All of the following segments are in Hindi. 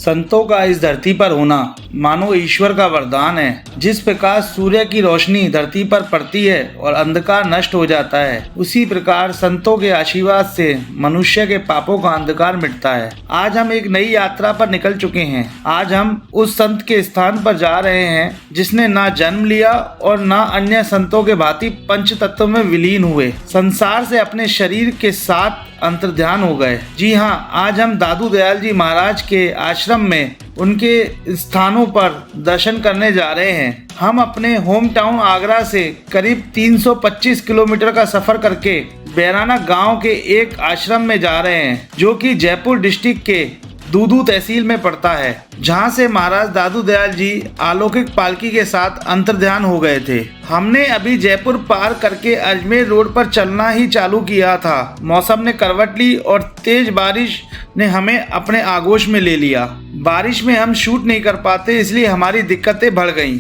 संतों का इस धरती पर होना मानो ईश्वर का वरदान है। जिस प्रकार सूर्य की रोशनी धरती पर पड़ती है और अंधकार नष्ट हो जाता है, उसी प्रकार संतों के आशीर्वाद से मनुष्य के पापों का अंधकार मिटता है। आज हम एक नई यात्रा पर निकल चुके हैं। आज हम उस संत के स्थान पर जा रहे हैं जिसने ना जन्म लिया और ना अन्य संतों के भांति पंच तत्व में विलीन हुए संसार से अपने शरीर के साथ अंतर्ध्यान हो गए। जी हाँ, आज हम दादू दयाल जी महाराज के आश्रम में उनके स्थानों पर दर्शन करने जा रहे हैं। हम अपने होम टाउन आगरा से करीब 325 किलोमीटर का सफर करके बैराना गांव के एक आश्रम में जा रहे हैं जो कि जयपुर डिस्ट्रिक्ट के दूदू तहसील में पड़ता है, जहां से महाराज दादू दयाल जी अलौकिक पालकी के साथ अंतर्ध्यान हो गए थे। हमने अभी जयपुर पार करके अजमेर रोड पर चलना ही चालू किया था। मौसम ने करवट ली और तेज बारिश ने हमें अपने आगोश में ले लिया। बारिश में हम शूट नहीं कर पाते, इसलिए हमारी दिक्कतें बढ़ गईं।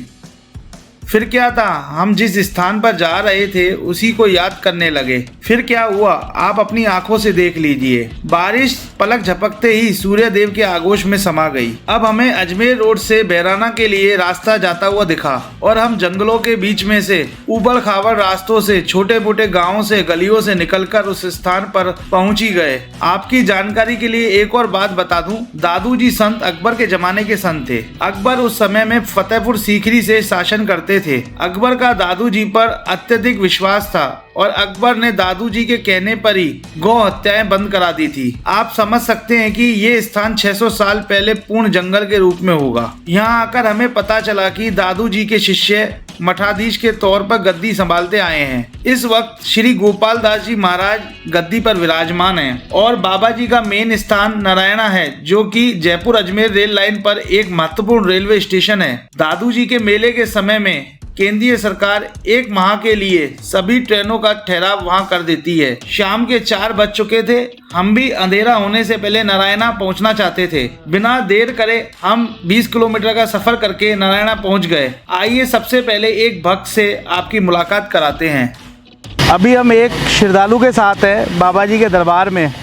फिर क्या था, हम जिस स्थान पर जा रहे थे उसी को याद करने लगे। फिर क्या हुआ आप अपनी आंखों से देख लीजिए। बारिश पलक झपकते ही सूर्य देव के आगोश में समा गई। अब हमें अजमेर रोड से बैराना के लिए रास्ता जाता हुआ दिखा और हम जंगलों के बीच में से उबड़ खाबड़ रास्तों से, छोटे मोटे गाँवों से, गलियों से निकलकर उस स्थान पर पहुँच ही गए। आपकी जानकारी के लिए एक और बात बता दूं, दादू जी संत अकबर के जमाने के संत थे। अकबर उस समय में फतेहपुर सीकरी से शासन करते थे। अकबर का दादू जी पर अत्यधिक विश्वास था और अकबर ने दादू जी के कहने पर ही गौ हत्याएं बंद करा दी थी। आप समझ सकते हैं कि ये स्थान 600 साल पहले पूर्ण जंगल के रूप में होगा। यहाँ आकर हमें पता चला कि दादू जी के शिष्य मठाधीश के तौर पर गद्दी संभालते आए हैं। इस वक्त श्री गोपाल दास जी महाराज गद्दी पर विराजमान हैं और बाबा जी का मेन स्थान नारायणा है, जो कि जयपुर अजमेर रेल लाइन पर एक महत्वपूर्ण रेलवे स्टेशन है। दादू जी के मेले के समय में केंद्रीय सरकार 1 माह के लिए सभी ट्रेनों का ठहराव वहां कर देती है। शाम के 4 बज चुके थे। हम भी अंधेरा होने से पहले नारायणा पहुंचना चाहते थे। बिना देर करे हम 20 किलोमीटर का सफर करके नारायणा पहुंच गए। आइए सबसे पहले एक भक्त से आपकी मुलाकात कराते हैं। अभी हम एक श्रद्धालु के साथ है बाबा जी के दरबार में,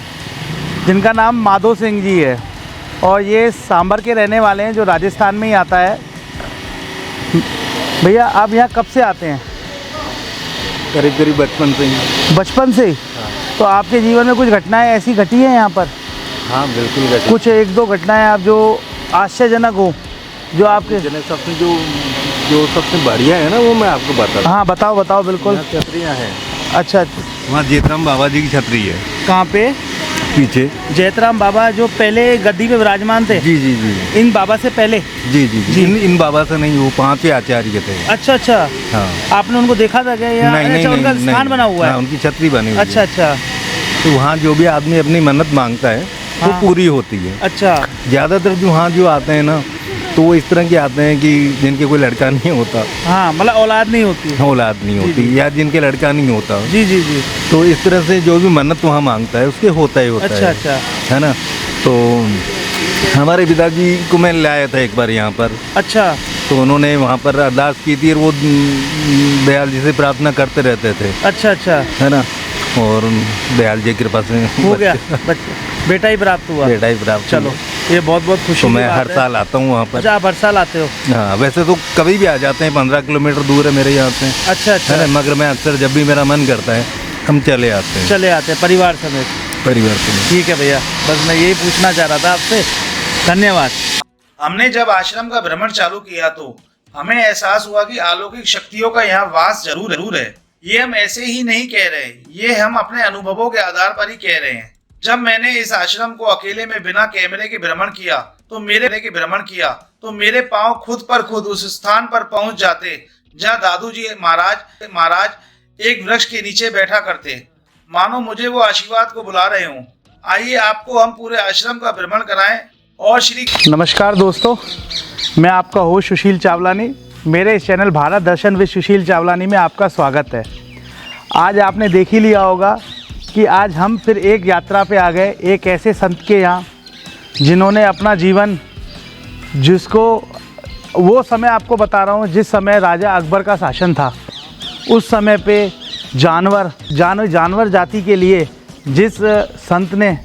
जिनका नाम माधो सिंह जी है और ये सांबर के रहने वाले हैं, जो राजस्थान में ही आता है। भैया आप यहाँ कब से आते हैं? करीब बचपन से ही। बचपन से ही? हाँ। तो आपके जीवन में कुछ घटनाएं ऐसी घटी हैं यहाँ पर? हाँ बिल्कुल घटी। कुछ 1-2 घटनाएं आप जो आश्चर्यजनक हो, जो आपके सबसे जो सबसे बढ़िया है ना, वो मैं आपको बताता हूँ। हाँ बताओ बिल्कुल। छतरियाँ हैं। अच्छा, वहाँ जयतराम बाबा जी की छतरी है। कहाँ पे? पीछे जयतराम बाबा जो पहले गद्दी में विराजमान थे? जी। इन बाबा से पहले? जी। इन बाबा से नहीं, वो 5वें आचार्य थे। अच्छा। हाँ। आपने उनको देखा था क्या? नहीं, उनका स्थान बना हुआ है? उनकी छतरी बनी हुई है। अच्छा। तो वहाँ जो भी आदमी अपनी मन्नत मांगता है वो पूरी होती है। अच्छा। ज्यादातर जो वहाँ जो आते हैं ना, तो वो इस तरह के आते हैं कि जिनके कोई लड़का नहीं होता। हाँ, मतलब औलाद नहीं होती या जिनके लड़का नहीं होता। जी। तो इस तरह से जो भी मन्नत वहाँ मांगता है उसके होता है। अच्छा। है ना। तो हमारे पिताजी को मैं लाया था एक बार यहाँ पर। अच्छा। तो उन्होंने वहाँ पर अरदास की थी और वो दयाल जी से प्रार्थना करते रहते थे। अच्छा। है ना। और दयाल जी की कृपा से हो गया, बेटा ही प्राप्त हुआ। चलो, ये बहुत खुशी। तो मैं हर साल आता हूँ वहाँ पर। अच्छा, आप हर साल आते हो? हाँ, वैसे तो कभी भी आ जाते हैं, 15 किलोमीटर दूर है मेरे यहाँ से। अच्छा। है ना, मगर मैं अक्सर जब भी मेरा मन करता है हम चले आते हैं परिवार समेत। ठीक है भैया, बस मैं यही पूछना चाह रहा था आपसे। धन्यवाद। हमने जब आश्रम का भ्रमण चालू किया तो हमें एहसास हुआ कि अलौकिक शक्तियों का यहाँ वास जरूर है। ये हम ऐसे ही नहीं कह रहे, ये हम अपने अनुभवों के आधार पर ही कह रहे हैं। जब मैंने इस आश्रम को अकेले में बिना कैमरे के भ्रमण किया तो मेरे पांव खुद पर खुद उस स्थान पर पहुंच जाते जहां दादू जी महाराज एक वृक्ष के नीचे बैठा करते, मानो मुझे वो आशीर्वाद को बुला रहे हों। आइए आपको हम पूरे आश्रम का भ्रमण कराएं और श्री। नमस्कार दोस्तों, मैं आपका होस्ट सुशील चावलानी। मेरे इस चैनल भारत दर्शन विद सुशील चावलानी में आपका स्वागत है। आज आपने देख ही लिया होगा कि आज हम फिर एक यात्रा पे आ गए, एक ऐसे संत के यहाँ जिन्होंने अपना जीवन, जिसको वो समय आपको बता रहा हूँ जिस समय राजा अकबर का शासन था, उस समय पे जानवर जाति के लिए जिस संत ने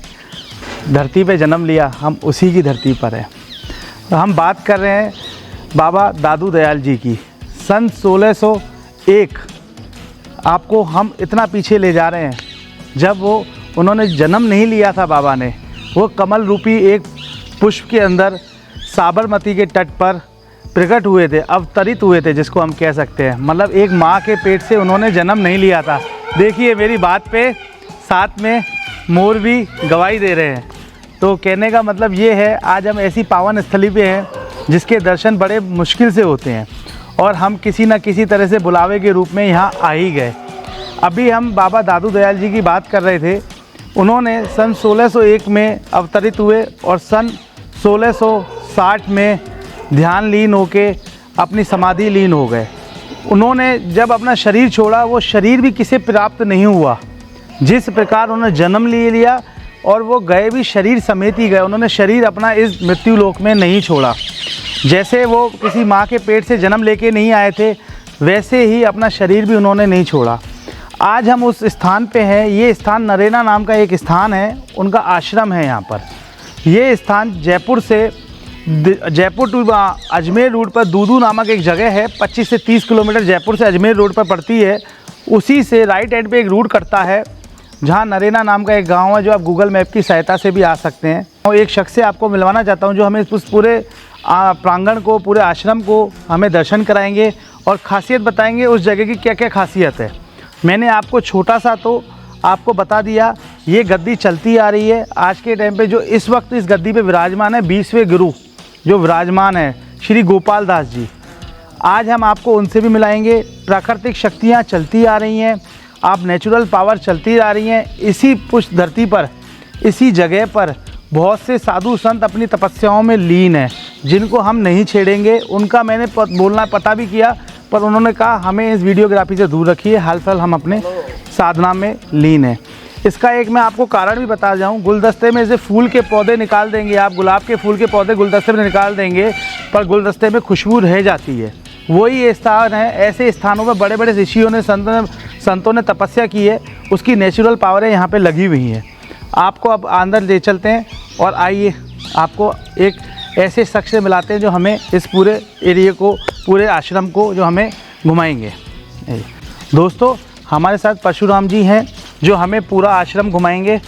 धरती पे जन्म लिया, हम उसी की धरती पर हैं। हम बात कर रहे हैं बाबा दादू दयाल जी की। सन 1601 आपको हम इतना पीछे ले जा रहे हैं, जब उन्होंने जन्म नहीं लिया था बाबा ने, वो कमल रूपी एक पुष्प के अंदर साबरमती के तट पर प्रकट हुए थे, अवतरित हुए थे, जिसको हम कह सकते हैं। मतलब एक माँ के पेट से उन्होंने जन्म नहीं लिया था। देखिए मेरी बात पे साथ में मोर भी गवाही दे रहे हैं। तो कहने का मतलब ये है, आज हम ऐसी पावन स्थली पे हैं जिसके दर्शन बड़े मुश्किल से होते हैं, और हम किसी न किसी तरह से बुलावे के रूप में यहाँ आ ही गए। अभी हम बाबा दादू दयाल जी की बात कर रहे थे। उन्होंने सन 1601 में अवतरित हुए और सन 1660 में ध्यान लीन होके अपनी समाधि लीन हो गए। उन्होंने जब अपना शरीर छोड़ा, वो शरीर भी किसे प्राप्त नहीं हुआ। जिस प्रकार उन्होंने जन्म ले लिया और वो गए भी शरीर समेत ही गए, उन्होंने शरीर अपना इस मृत्यु लोक में नहीं छोड़ा। जैसे वो किसी माँ के पेट से जन्म लेके नहीं आए थे, वैसे ही अपना शरीर भी उन्होंने नहीं छोड़ा। आज हम उस स्थान पे हैं। ये स्थान नरेना नाम का एक स्थान है, उनका आश्रम है यहाँ पर। ये स्थान जयपुर टू अजमेर रूट पर दूदू नामक एक जगह है, 25 से 30 किलोमीटर जयपुर से अजमेर रोड पर पड़ती है। उसी से राइट हैंड पे एक रूट कटता है, जहाँ नरेना नाम का एक गांव है, जो आप गूगल मैप की सहायता से भी आ सकते हैं। और एक शख्स से आपको मिलवाना चाहता हूँ, जो हमें उस पूरे प्रांगण को, पूरे आश्रम को हमें दर्शन कराएंगे और खासियत बताएंगे उस जगह की क्या क्या खासियत है। मैंने आपको छोटा सा तो आपको बता दिया। ये गद्दी चलती आ रही है। आज के टाइम पे जो इस वक्त इस गद्दी पे विराजमान है, 20वें गुरु जो विराजमान है, श्री गोपाल दास जी। आज हम आपको उनसे भी मिलाएंगे। प्राकृतिक शक्तियाँ चलती आ रही हैं, आप नेचुरल पावर चलती आ रही हैं। इसी पुष्ट धरती पर, इसी जगह पर बहुत से साधु संत अपनी तपस्याओं में लीन हैं, जिनको हम नहीं छेड़ेंगे। उनका मैंने बोलना पता भी किया, पर उन्होंने कहा हमें इस वीडियोग्राफी से दूर रखिए, हाल फिलहाल हम अपने साधना में लीन हैं। इसका एक मैं आपको कारण भी बता जाऊं। गुलदस्ते में से फूल के पौधे निकाल देंगे आप, गुलाब के फूल के पौधे गुलदस्ते में निकाल देंगे, पर गुलदस्ते में खुशबू रह जाती है। वही ये स्थान है। ऐसे स्थानों पर बड़े बड़े ऋषियों ने, संतों ने तपस्या की है, उसकी नेचुरल पावरें यहाँ पे लगी हुई हैं। आपको अब अंदर ले चलते हैं और आइए आपको एक ऐसे शख्स से मिलाते हैं जो हमें इस पूरे एरिया को, पूरे आश्रम को जो हमें घुमाएंगे। दोस्तों, हमारे साथ परशुराम जी हैं जो हमें पूरा आश्रम घुमाएंगे।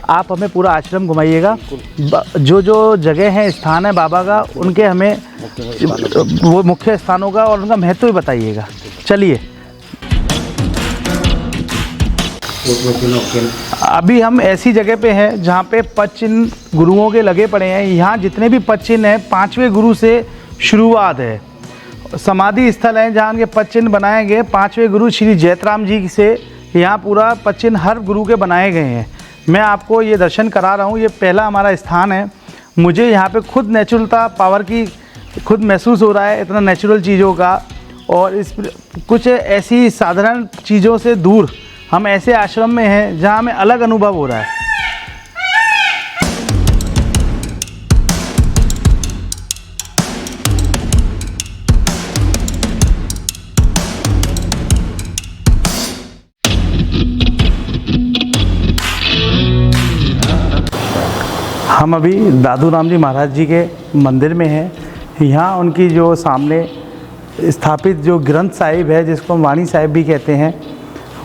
आप हमें पूरा आश्रम घुमाइएगा। जो जो जगह है, स्थान है बाबा का, उनके हमें वो मुख्य स्थानों का और उनका महत्व भी बताइएगा। चलिए, अभी हम ऐसी जगह पे हैं जहाँ पे पद चिन्ह गुरुओं के लगे पड़े हैं। यहाँ जितने भी पद चिन्ह हैं, 5वें गुरु से शुरुआत है। समाधि स्थल है जहाँ उनके पद चिन्ह बनाए गए 5वें गुरु श्री जैतराम जी से। यहाँ पूरा पद चिन्ह हर गुरु के बनाए गए हैं। मैं आपको ये दर्शन करा रहा हूँ। ये पहला हमारा स्थान है। मुझे यहाँ पे खुद नेचुरलता पावर की खुद महसूस हो रहा है, इतना नेचुरल चीज़ों का। और इस कुछ ऐसी साधारण चीज़ों से दूर हम ऐसे आश्रम में हैं जहाँ हमें अलग अनुभव हो रहा है। हम अभी दादू राम जी महाराज जी के मंदिर में हैं। यहाँ उनकी जो सामने स्थापित जो ग्रंथ साहिब है, जिसको हम वाणी साहिब भी कहते हैं,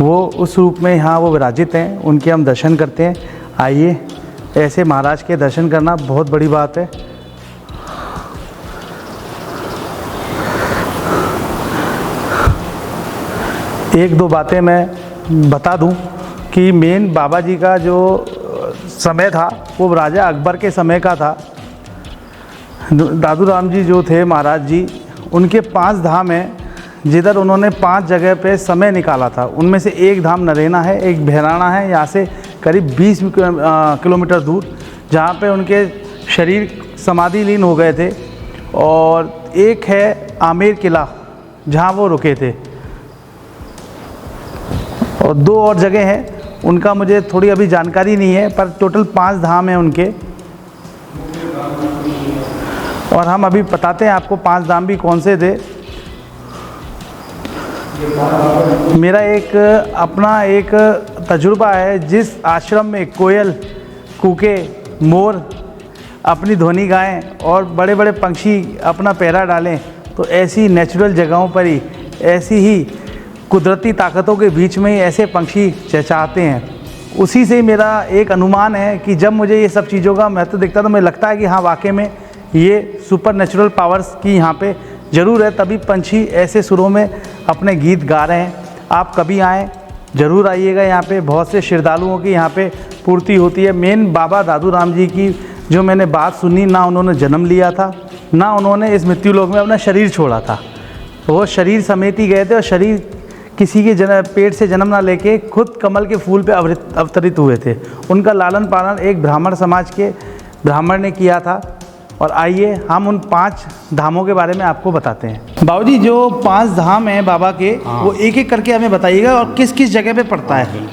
वो उस रूप में यहाँ वो विराजित हैं। उनके हम दर्शन करते हैं। आइए, ऐसे महाराज के दर्शन करना बहुत बड़ी बात है। एक दो बातें मैं बता दूं कि मेन बाबा जी का जो समय था वो राजा अकबर के समय का था। दादू राम जी जो थे महाराज जी, उनके 5 धाम हैं जिधर उन्होंने 5 जगह पे समय निकाला था। उनमें से एक धाम नरेना है, एक भैराना है, यहाँ से करीब 20 किलोमीटर दूर, जहाँ पे उनके शरीर समाधि लीन हो गए थे। और एक है आमेर किला, जहाँ वो रुके थे। और 2 और जगह हैं, उनका मुझे थोड़ी अभी जानकारी नहीं है, पर टोटल 5 धाम हैं उनके। और हम अभी बताते हैं आपको 5 धाम भी कौन से थे। मेरा एक अपना एक तजुर्बा है। जिस आश्रम में कोयल, कूके, मोर अपनी ध्वनि गाएं और बड़े बड़े पंछी अपना पहरा डालें, तो ऐसी नेचुरल जगहों पर ही, ऐसी ही कुदरती ताकतों के बीच में ही ऐसे पंछी चहचहाते हैं। उसी से मेरा एक अनुमान है कि जब मुझे ये सब चीज़ों का महत्व दिखता तो मुझे लगता है कि हाँ, वाकई में ये सुपर नेचुरल पावर्स की यहाँ पे ज़रूर है, तभी पंछी ऐसे सुरों में अपने गीत गा रहे हैं। आप कभी आएँ, ज़रूर आइएगा। यहाँ पे बहुत से श्रद्धालुओं की यहाँ पे पूर्ति होती है। मेन बाबा दादू राम जी की जो मैंने बात सुनी, ना उन्होंने जन्म लिया था, ना उन्होंने इस मृत्यु लोक में अपना शरीर छोड़ा था। वो शरीर समेत ही गए थे और शरीर किसी के पेट से जन्म ना लेके खुद कमल के फूल पे अवतरित हुए थे। उनका लालन पालन एक ब्राह्मण समाज के ब्राह्मण ने किया था। और आइए हम उन 5 धामों के बारे में आपको बताते हैं। बाबूजी, जो 5 धाम हैं बाबा के, वो एक एक करके हमें बताइएगा और किस किस जगह पे पड़ता है।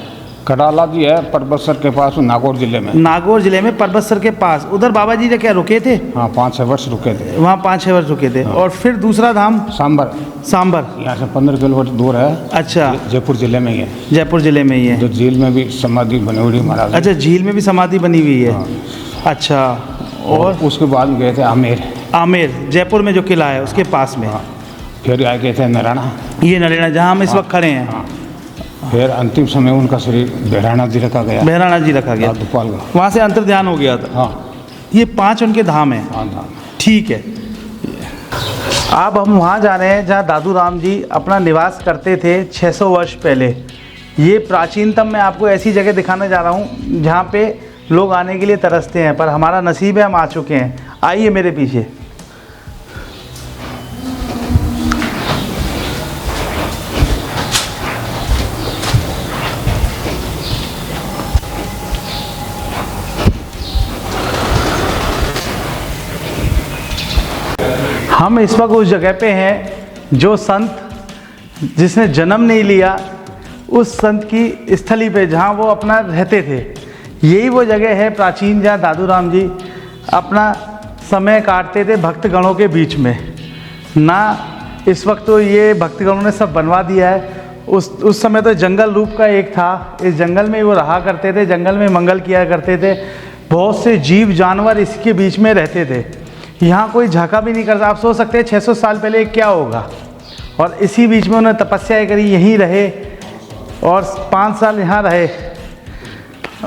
कडाला जी है परबतसर के पास, नागौर जिले में। नागौर जिले में परबतसर के पास। उधर बाबा जी ने क्या रुके थे? हाँ, 5-6 वर्ष रुके थे वहाँ 5-6 वर्ष रुके थे। और फिर दूसरा धाम सांबर। सांबर यहाँ से 15 किलोमीटर दूर है। अच्छा, जयपुर जिले में ही है। जयपुर जिले में ही है। जो झील में भी समाधि बनी हुई महाराज। अच्छा, झील में भी समाधि बनी हुई है। अच्छा, और उसके बाद गए थे आमेर। आमेर जयपुर में जो किला है उसके पास में। फिर आए गए थे नराना। ये नरेना जहाँ हम इस वक्त खड़े हैं। फिर अंतिम समय उनका शरीर बहराना जी रखा गया। बहराना जी रखा गया, वहाँ से अंतर्ध्यान हो गया था। हाँ, ये 5 उनके धाम हैं। हाँ धाम। ठीक है। अब हम वहाँ जा रहे हैं जहाँ दादू राम जी अपना निवास करते थे 600 वर्ष पहले। ये प्राचीनतम मैं आपको ऐसी जगह दिखाने जा रहा हूँ जहाँ पे लोग आने के लिए तरसते हैं, पर हमारा नसीब है, हम आ चुके हैं। आइए मेरे पीछे। हम इस वक्त उस जगह पे हैं जो संत जिसने जन्म नहीं लिया, उस संत की स्थली पे जहाँ वो अपना रहते थे। यही वो जगह है प्राचीन जहाँ दादू राम जी अपना समय काटते थे भक्तगणों के बीच में। ना इस वक्त तो ये भक्तगणों ने सब बनवा दिया है, उस समय तो जंगल रूप का एक था। इस जंगल में वो रहा करते थे, जंगल में मंगल किया करते थे। बहुत से जीव जानवर इसके बीच में रहते थे। यहाँ कोई झांका भी नहीं करता। आप सोच सकते हैं 600 साल पहले क्या होगा। और इसी बीच में उन्होंने तपस्या करी, यहीं रहे और 5 साल यहाँ रहे।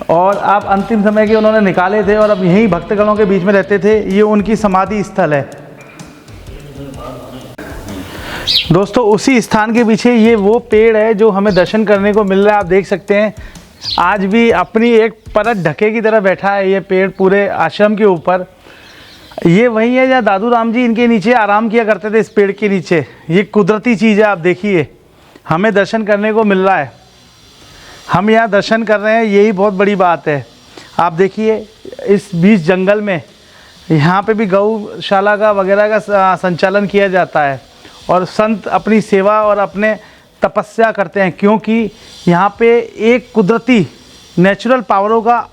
और आप अंतिम समय के उन्होंने निकाले थे और अब यहीं भक्तगणों के बीच में रहते थे। ये उनकी समाधि स्थल है। दोस्तों, उसी स्थान के पीछे ये वो पेड़ है जो हमें दर्शन करने को मिल रहा है। आप देख सकते हैं आज भी अपनी एक परत ढके की तरह बैठा है ये पेड़ पूरे आश्रम के ऊपर। ये वही है जहाँ दादू राम जी इनके नीचे आराम किया करते थे, इस पेड़ के नीचे। ये कुदरती चीज़ है, आप देखिए, हमें दर्शन करने को मिल रहा है। हम यहाँ दर्शन कर रहे हैं, यही बहुत बड़ी बात है। आप देखिए इस बीच जंगल में यहाँ पे भी गौशाला का वगैरह का संचालन किया जाता है और संत अपनी सेवा और अपने तपस्या करते हैं, क्योंकि यहाँ पे एक कुदरती नेचुरल पावरों का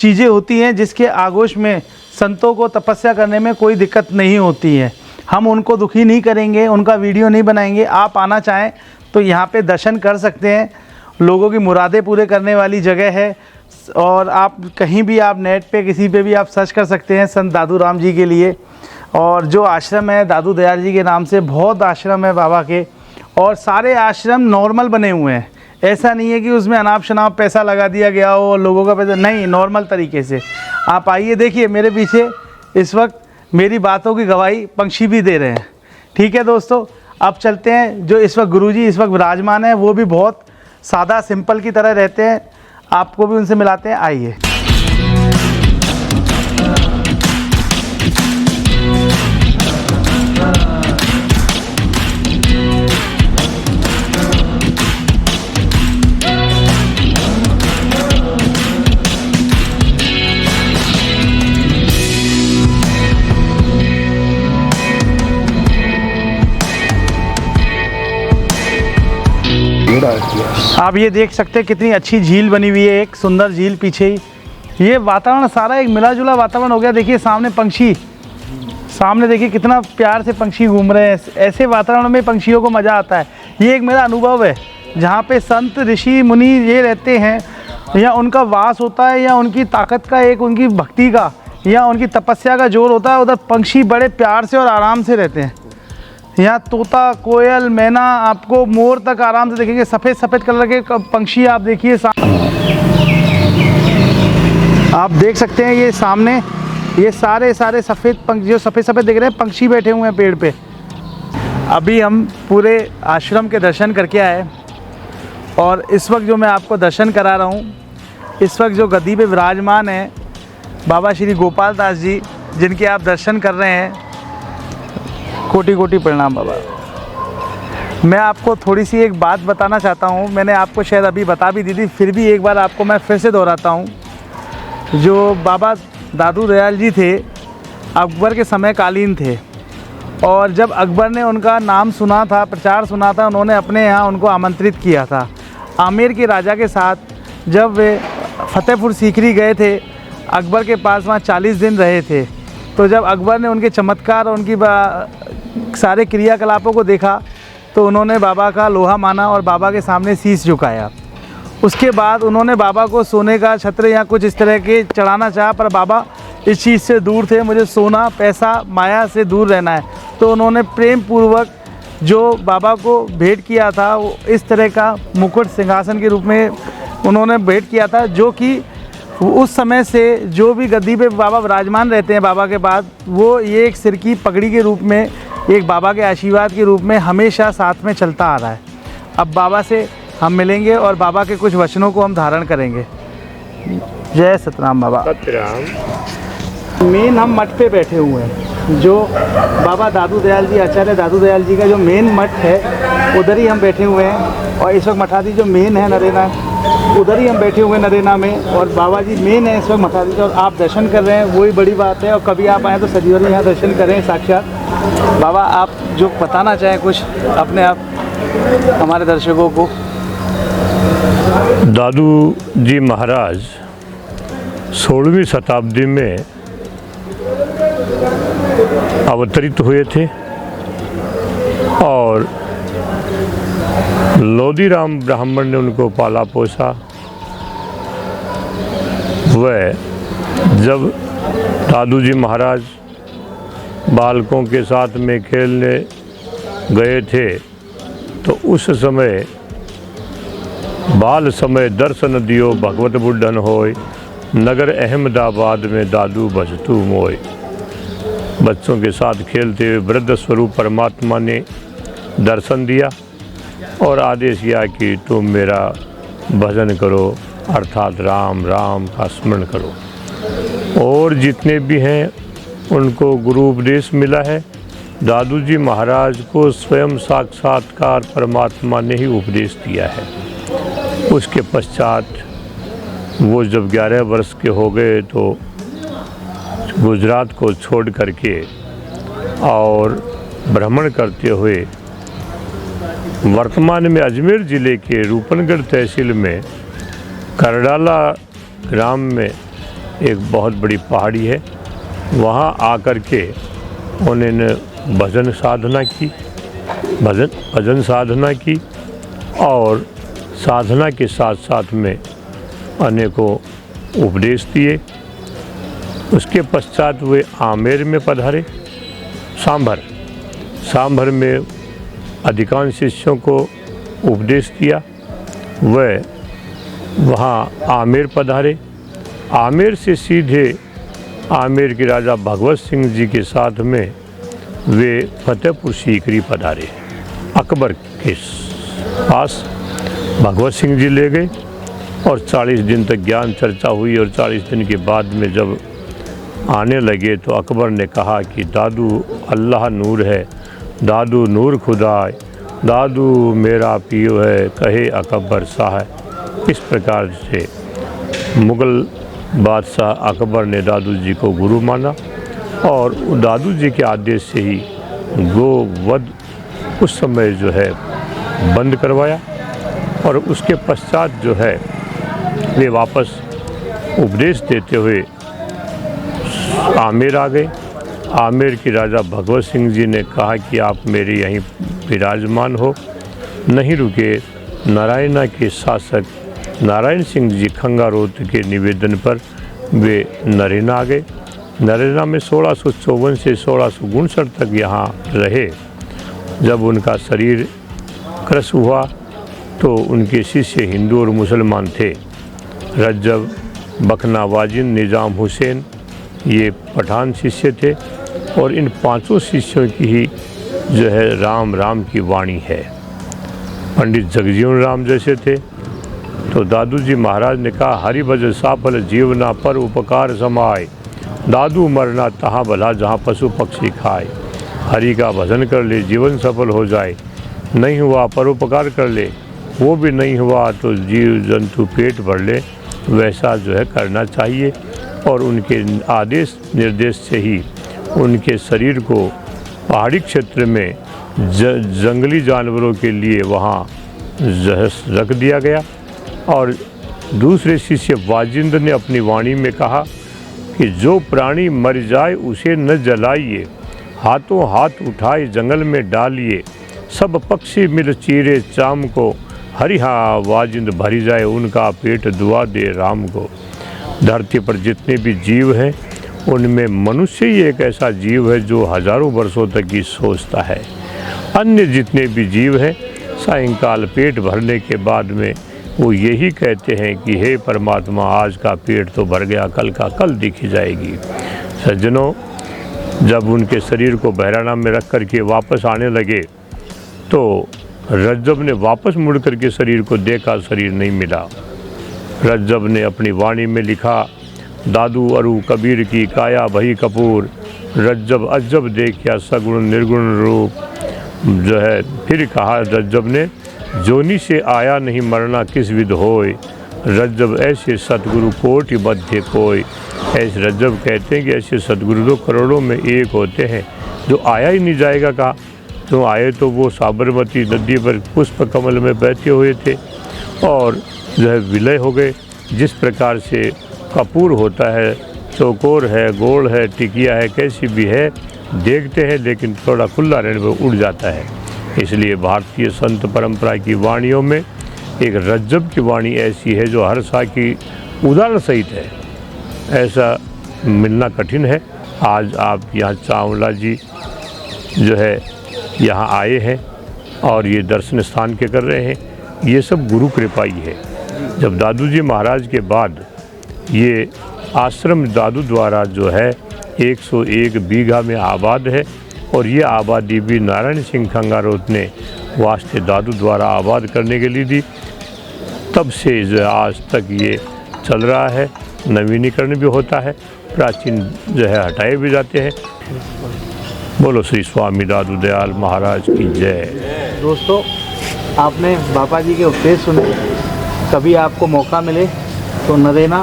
चीज़ें होती हैं जिसके आगोश में संतों को तपस्या करने में कोई दिक्कत नहीं होती है। हम उनको दुखी नहीं करेंगे, उनका वीडियो नहीं बनाएंगे। आप आना चाहें तो यहाँ पे दर्शन कर सकते हैं। लोगों की मुरादें पूरे करने वाली जगह है। और आप कहीं भी, आप नेट पे किसी पे भी आप सर्च कर सकते हैं संत दादू राम जी के लिए। और जो आश्रम है दादू दयाल जी के नाम से, बहुत आश्रम है बाबा के, और सारे आश्रम नॉर्मल बने हुए हैं। ऐसा नहीं है कि उसमें अनाप शनाप पैसा लगा दिया गया हो और लोगों का पैसा, नहीं, नॉर्मल तरीके से। आप आइए, देखिए मेरे पीछे इस वक्त मेरी बातों की गवाही पंछी भी दे रहे हैं। ठीक है दोस्तों, अब चलते हैं। जो इस वक्त गुरुजी इस वक्त विराजमान है वो भी बहुत सादा सिंपल की तरह रहते हैं। आपको भी उनसे मिलाते हैं, आइए। आप ये देख सकते हैं कितनी अच्छी झील बनी हुई है, एक सुंदर झील पीछे ही। ये वातावरण सारा एक मिला जुला वातावरण हो गया। देखिए सामने पंछी, सामने देखिए कितना प्यार से पंछी घूम रहे हैं। ऐसे वातावरण में पंछियों को मज़ा आता है। ये एक मेरा अनुभव है, जहाँ पे संत ऋषि मुनि ये रहते हैं या उनका वास होता है या उनकी ताकत का, एक उनकी भक्ति का यहाँ उनकी तपस्या का जोर होता है। उधर पंछी बड़े प्यार से और आराम से रहते हैं। यहाँ तोता, कोयल, मैना, आपको मोर तक आराम से देखेंगे। सफ़ेद सफ़ेद कलर के पंछी आप देखिए, आप देख सकते हैं ये सामने ये सारे सफ़ेद पंछी जो सफ़ेद दिख रहे हैं, पंछी बैठे हुए हैं पेड़ पे। अभी हम पूरे आश्रम के दर्शन करके आए और इस वक्त जो मैं आपको दर्शन करा रहा हूँ, इस वक्त जो गद्दी पे विराजमान है बाबा श्री गोपाल दास जी, जिनके आप दर्शन कर रहे हैं, कोटि कोटि प्रणाम बाबा। मैं आपको थोड़ी सी एक बात बताना चाहता हूँ। मैंने आपको शायद अभी बता भी दी थी, फिर भी एक बार आपको मैं फिर से दोहराता हूँ। जो बाबा दादू दयाल जी थे, अकबर के समय कालीन थे, और जब अकबर ने उनका नाम सुना था, प्रचार सुना था, उन्होंने अपने यहाँ उनको आमंत्रित किया था। आमेर के राजा के साथ जब वे फतेहपुर सीकरी गए थे, अकबर के पास वहाँ 40 दिन रहे थे। तो जब अकबर ने उनके चमत्कार और उनकी सारे क्रियाकलापों को देखा तो उन्होंने बाबा का लोहा माना और बाबा के सामने शीश झुकाया। उसके बाद उन्होंने बाबा को सोने का छत्र या कुछ इस तरह के चढ़ाना चाहा, पर बाबा इस चीज़ से दूर थे। मुझे सोना, पैसा, माया से दूर रहना है। तो उन्होंने प्रेम पूर्वक जो बाबा को भेंट किया था, वो इस तरह का मुकुट सिंहासन के रूप में उन्होंने भेंट किया था, जो कि उस समय से जो भी गद्दी पे बाबा विराजमान रहते हैं बाबा के बाद, वो ये एक सिर की पगड़ी के रूप में, एक बाबा के आशीर्वाद के रूप में हमेशा साथ में चलता आ रहा है। अब बाबा से हम मिलेंगे और बाबा के कुछ वचनों को हम धारण करेंगे। जय सतराम बाबा। मेन हम मठ पे बैठे हुए हैं, जो बाबा दादू दयाल जी, आचार्य दादू दयाल जी का जो मेन मठ है, उधर ही हम बैठे हुए हैं। और इस वक्त मठाधी जो मेन है नरेना, उधर ही हम बैठे हुए हैं नरेना में, और बाबा जी मेन है इस वक्त मठाधी जी, और आप दर्शन कर रहे हैं, वही बड़ी बात है। और कभी आप आएँ तो सजीवन यहाँ दर्शन करें साक्षात। बाबा आप जो बताना चाहें कुछ अपने आप हमारे दर्शकों को। दादू जी महाराज 16वीं शताब्दी में अवतरित हुए थे और लोदीराम ब्राह्मण ने उनको पाला पोसा। वह जब दादू जी महाराज बालकों के साथ में खेलने गए थे तो उस समय बाल समय दर्शन दियो भगवत बुड्ढन होय, नगर अहमदाबाद में दादू बजतू मोय। बच्चों के साथ खेलते हुए वृद्ध स्वरूप परमात्मा ने दर्शन दिया और आदेश किया कि तुम मेरा भजन करो, अर्थात राम राम का स्मरण करो। और जितने भी हैं उनको गुरु उपदेश मिला है। दादू जी महाराज को स्वयं साक्षात्कार परमात्मा ने ही उपदेश दिया है। उसके पश्चात वो जब 11 वर्ष के हो गए तो गुजरात को छोड़ करके और भ्रमण करते हुए वर्तमान में अजमेर ज़िले के रूपनगढ़ तहसील में करडाला ग्राम में एक बहुत बड़ी पहाड़ी है, वहाँ आकर के उन्होंने भजन साधना की और साधना के साथ साथ में अनेकों उपदेश दिए। उसके पश्चात वे आमेर में पधारे। सांभर में अधिकांश शिष्यों को उपदेश दिया। वह वहाँ आमेर पधारे। आमेर से सीधे आमेर के राजा भगवत सिंह जी के साथ में वे फतेहपुर सीकरी पधारे। अकबर के पास भगवत सिंह जी ले गए और 40 दिन तक ज्ञान चर्चा हुई। और 40 दिन के बाद में जब आने लगे तो अकबर ने कहा कि दादू अल्लाह नूर है, दादू नूर खुदा, दादू मेरा पियो है, कहे अकबर शाह। इस प्रकार से मुग़ल बादशाह अकबर ने दादू जी को गुरु माना और दादू जी के आदेश से ही गोवध उस समय जो है बंद करवाया। और उसके पश्चात जो है वे वापस उपदेश देते हुए आमेर आ गए। आमेर के राजा भगवत सिंह जी ने कहा कि आप मेरे यहीं विराजमान हो। नहीं रुके। नारायणा के शासक नारायण सिंह जी खंगारोत के निवेदन पर वे नरेना आ गए नरेना में 1654 से 1659 तक यहाँ रहे। जब उनका शरीर क्रश हुआ तो उनके शिष्य हिंदू और मुसलमान थे। रज्जब, बखना वाजिन, निज़ाम हुसैन ये पठान शिष्य थे और इन पांचों शिष्यों की ही जो है राम राम की वाणी है। पंडित जगजीवन राम जैसे थे तो दादू जी महाराज ने कहा, हरि भज साफल जीवना पर उपकार समाए, दादू मरना तहाँ भला जहाँ पशु पक्षी खाए। हरि का भजन कर ले जीवन सफल हो जाए, नहीं हुआ परोपकार कर ले, वो भी नहीं हुआ तो जीव जंतु पेट भर ले। वैसा जो है करना चाहिए। और उनके आदेश निर्देश से ही उनके शरीर को पहाड़ी क्षेत्र में जंगली जानवरों के लिए वहाँ रख दिया गया। और दूसरे शिष्य वाजिंद्र ने अपनी वाणी में कहा कि जो प्राणी मर जाए उसे न जलाइए, हाथों हाथ उठाए जंगल में डालिए, सब पक्षी मिल चीरे चाम को, हरिहा वाजिंद भरी जाए उनका पेट दुआ दे राम को। धरती पर जितने भी जीव हैं उनमें मनुष्य ही एक ऐसा जीव है जो हजारों वर्षों तक की सोचता है। अन्य जितने भी जीव हैं सायंकाल पेट भरने के बाद में वो यही कहते हैं कि हे परमात्मा, आज का पेट तो भर गया, कल का कल दिखी जाएगी। सज्जनों, जब उनके शरीर को बहराना में रख करके वापस आने लगे तो रज्जब ने वापस मुड़ करके शरीर को देखा, शरीर नहीं मिला। रज्जब ने अपनी वाणी में लिखा, दादू अरु कबीर की काया भई कपूर, रज्जब अज्जब देखिया सगुण निर्गुण रूप। जो है फिर कहा रज्जब ने, जोनी से आया नहीं मरना किस विध होय, रज्जब ऐसे सतगुरु कोटि बद्धे कोय। ऐसे रज्जब कहते हैं कि ऐसे सतगुरु तो करोड़ों में एक होते हैं जो आया ही नहीं जाएगा। कहा जो आए तो वो साबरमती नदी पर पुष्प कमल में बैठे हुए थे और जो है विलय हो गए। जिस प्रकार से कपूर होता है, चौकोर है, गोल है, टिकिया है, कैसी भी है, देखते हैं लेकिन थोड़ा खुला रहने पर उड़ जाता है। इसलिए भारतीय संत परंपरा की वाणियों में एक रज्जब की वाणी ऐसी है जो हर सा की उदाहरण सहित है। ऐसा मिलना कठिन है। आज आप यहाँ चावला जी जो है यहाँ आए हैं और ये दर्शन स्थान के कर रहे हैं, ये सब गुरु कृपा ही है। जब दादू जी महाराज के बाद ये आश्रम दादू द्वारा जो है 101 बीघा में आबाद है और ये आबादी भी नारायण सिंह खंगारोत ने वास्ते दादू द्वारा आबाद करने के लिए दी। तब से जो आज तक ये चल रहा है। नवीनीकरण भी होता है, प्राचीन जो है हटाए भी जाते हैं। बोलो श्री स्वामी दादू दयाल महाराज की जय। दोस्तों, आपने बाबा जी के उपदेश सुने। कभी आपको मौका मिले तो नरेना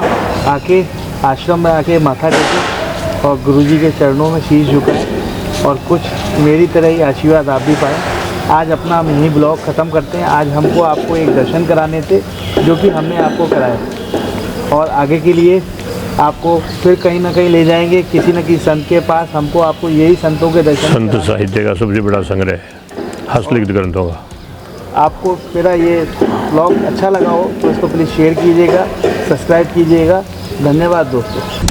आके आश्रम में आके माथा टेके और गुरुजी के चरणों में शीश झुकाएं और कुछ मेरी तरह ही आशीर्वाद आप भी पाएँ। आज अपना मिनी ब्लॉग ख़त्म करते हैं। आज हमको आपको एक दर्शन कराने थे जो कि हमने आपको कराया और आगे के लिए आपको फिर कहीं ना कहीं ले जाएंगे किसी न किसी संत के पास। हमको आपको यही संतों के दर्शन, संत साहित्य का सबसे बड़ा संग्रह है, हस्तलिखित ग्रंथों का। आपको मेरा ये ब्लॉग अच्छा लगा हो तो इसको प्लीज़ शेयर कीजिएगा, सब्सक्राइब कीजिएगा। धन्यवाद दोस्तों।